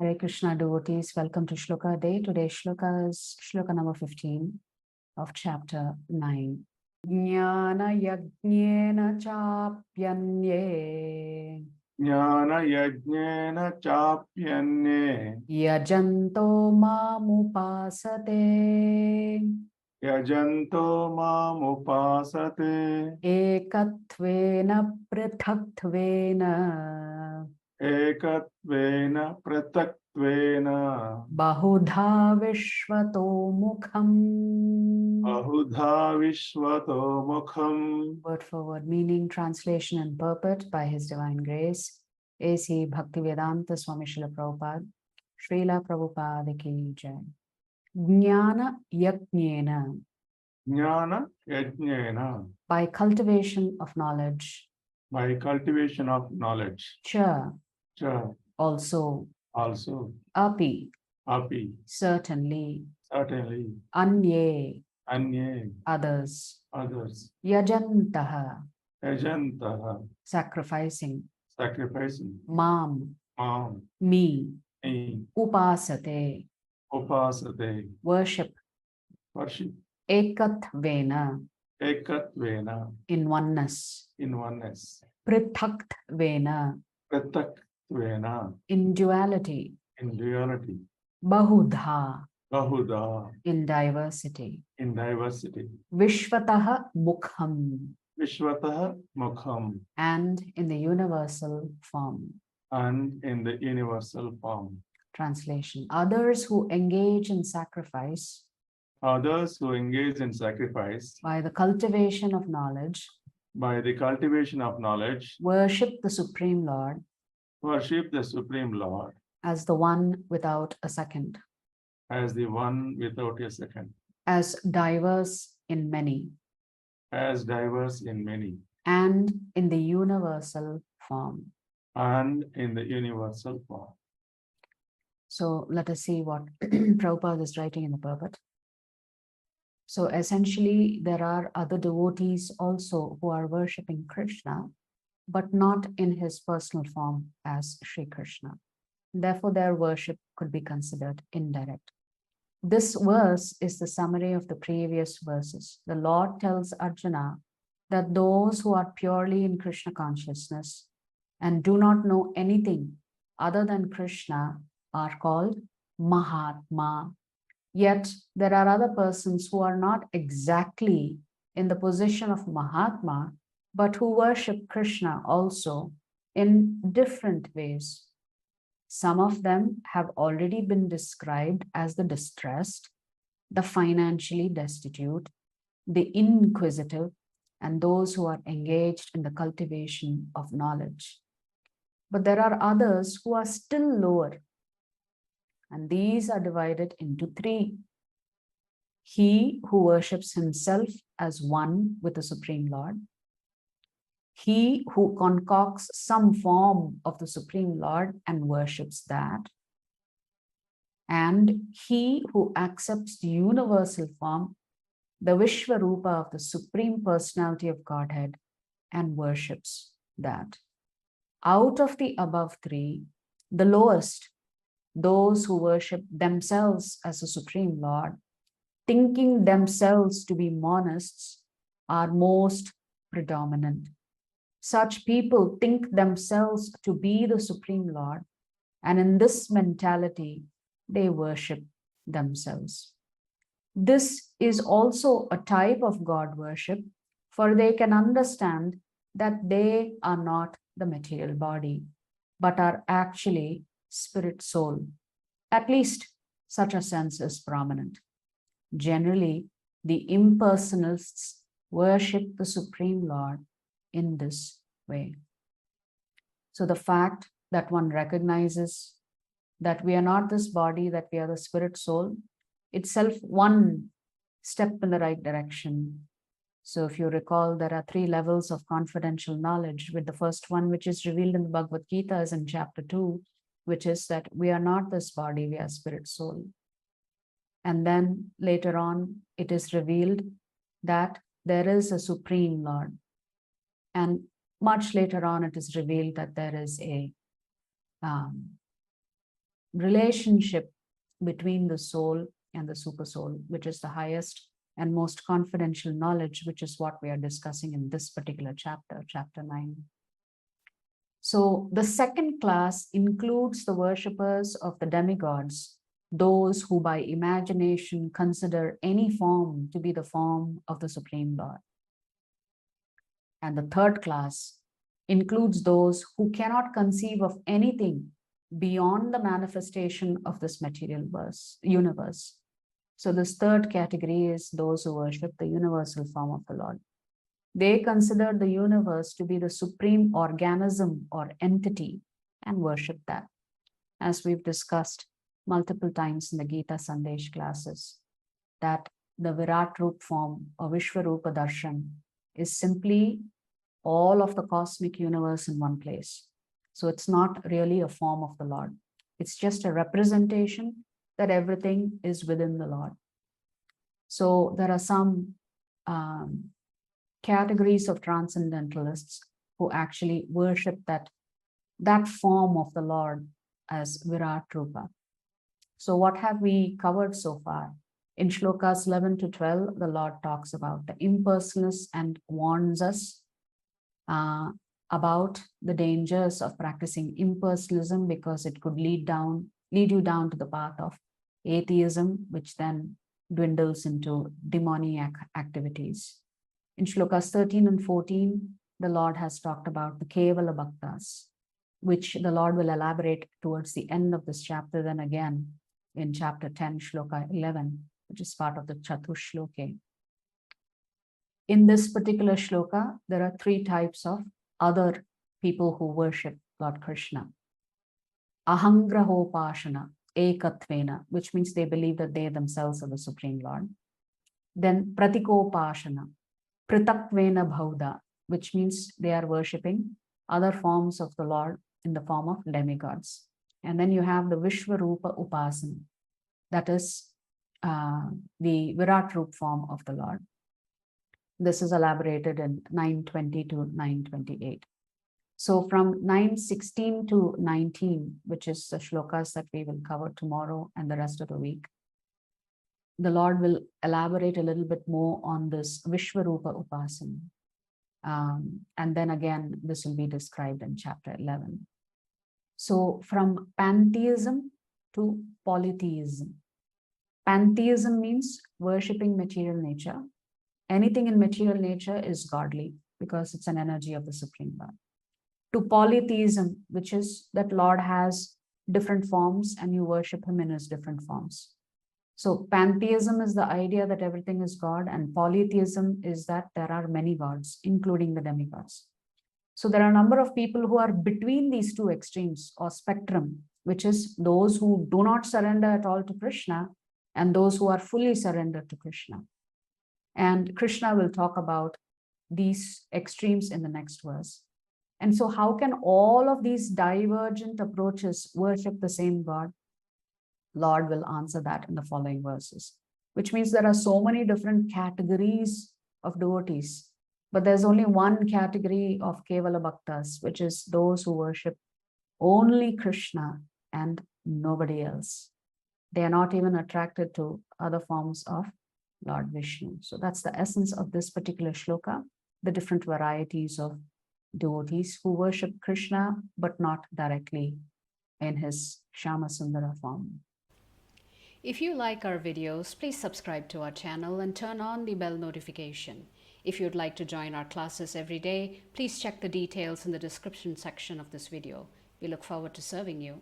Hare Krishna devotees, welcome to Shloka Day. Today's Shloka is Shloka number 15 of chapter 9. Jnana yajnena chapyanye Jnana yajnena chapyanye yajanto mamupasate yajanto mamupasate ekatvena prithaktvena ekatvena prataktvena bahudha vishvato mukham. ahudha vishvato mukham. Word for word meaning, translation and purport by His Divine Grace, A.C. Bhaktivedanta Swami Srila Prabhupada, Srila Prabhupada Ki Jai. Jnana yajnena, Jnana yajnena, by cultivation of knowledge. by cultivation of knowledge. Cha, Also, api, api, certainly. certainly, Anye, anye, others. others, Yajantaha, yajantaha, sacrificing. sacrificing, Mam, me, upasate, upasate, worship. worship, Ekatvena, ekatvena, in oneness. Prithaktvena, prataktvena, in duality. Bahudha, in diversity. Vishvataha mukham, and in the universal form. Translation: others who engage in sacrifice by the cultivation of knowledge worship the Supreme Lord as the one without a second, as diverse in many, and in the universal form. So let us see what Prabhupada is writing in the purport. So essentially, there are other devotees also who are worshipping Krishna, but not in his personal form as Sri Krishna. Therefore, their worship could be considered indirect. This verse is the summary of the previous verses. The Lord tells Arjuna that those who are purely in Krishna consciousness and do not know anything other than Krishna are called Mahatma. Yet there are other persons who are not exactly in the position of Mahatma, but who worship Krishna also in different ways. Some of them have already been described as the distressed, the financially destitute, the inquisitive, and those who are engaged in the cultivation of knowledge. But there are others who are still lower, and these are divided into three. He who worships himself as one with the Supreme Lord, he who concocts some form of the Supreme Lord and worships that, and he who accepts the universal form, the Vishvarupa of the Supreme Personality of Godhead, and worships that. Out of the above three, the lowest, those who worship themselves as a Supreme Lord, thinking themselves to be monists, are most predominant. Such people think themselves to be the Supreme Lord, and in this mentality, they worship themselves. This is also a type of God worship, for they can understand that they are not the material body, but are actually spirit soul. At least such a sense is prominent. Generally, the impersonalists worship the Supreme Lord in this way. So the fact that one recognizes that we are not this body, that we are the spirit soul, itself one step in the right direction. So if you recall, there are three levels of confidential knowledge, with the first one, which is revealed in the Bhagavad Gita, is in chapter 2, which is that we are not this body, we are spirit soul. And then later on, it is revealed that there is a Supreme Lord. And much later on, it is revealed that there is a relationship between the soul and the super soul, which is the highest and most confidential knowledge, which is what we are discussing in this particular chapter, chapter 9. So the second class includes the worshippers of the demigods, those who by imagination consider any form to be the form of the Supreme Lord. And the third class includes those who cannot conceive of anything beyond the manifestation of this material universe. So this third category is those who worship the universal form of the Lord. They consider the universe to be the supreme organism or entity and worship that. As we've discussed multiple times in the Gita Sandesh classes, that the Virat Roop form or Vishwarupa Darshan is simply all of the cosmic universe in one place. So it's not really a form of the Lord. It's just a representation that everything is within the Lord. So there are some categories of transcendentalists who actually worship that form of the Lord as Virat Rupa. So what have we covered so far? In shlokas 11 to 12, the Lord talks about the impersonalness and warns us about the dangers of practicing impersonalism, because it could lead you down to the path of atheism, which then dwindles into demoniac activities. In shlokas 13 and 14, the Lord has talked about the Kevala Bhaktas, which the Lord will elaborate towards the end of this chapter, then again in chapter 10, shloka 11, which is part of the Chatush Shloke. In this particular shloka, there are three types of other people who worship Lord Krishna. Ahangrahopashana, ekatvena, which means they believe that they themselves are the Supreme Lord. Then pratikopashana, pritakvena bhauda, which means they are worshipping other forms of the Lord in the form of demigods. And then you have the Vishwarupa Upasana, that is the Virat Roop form of the Lord. This is elaborated in 920 to 928. So from 916 to 19, which is the shlokas that we will cover tomorrow and the rest of the week, the Lord will elaborate a little bit more on this Vishwarupa Upasana. And then again, this will be described in chapter 11. So from pantheism to polytheism. Pantheism means worshipping material nature. Anything in material nature is godly because it's an energy of the Supreme Lord. To polytheism, which is that Lord has different forms and you worship him in his different forms. So pantheism is the idea that everything is God, and polytheism is that there are many gods, including the demigods. So there are a number of people who are between these two extremes or spectrum, which is those who do not surrender at all to Krishna and those who are fully surrendered to Krishna. And Krishna will talk about these extremes in the next verse. And so how can all of these divergent approaches worship the same God? Lord will answer that in the following verses, which means there are so many different categories of devotees, but there's only one category of Kevala Bhaktas, which is those who worship only Krishna and nobody else. They are not even attracted to other forms of Lord Vishnu. So that's the essence of this particular shloka, the different varieties of devotees who worship Krishna, but not directly in his Shama Sundara form. If you like our videos, please subscribe to our channel and turn on the bell notification. If you'd like to join our classes every day, please check the details in the description section of this video. We look forward to serving you.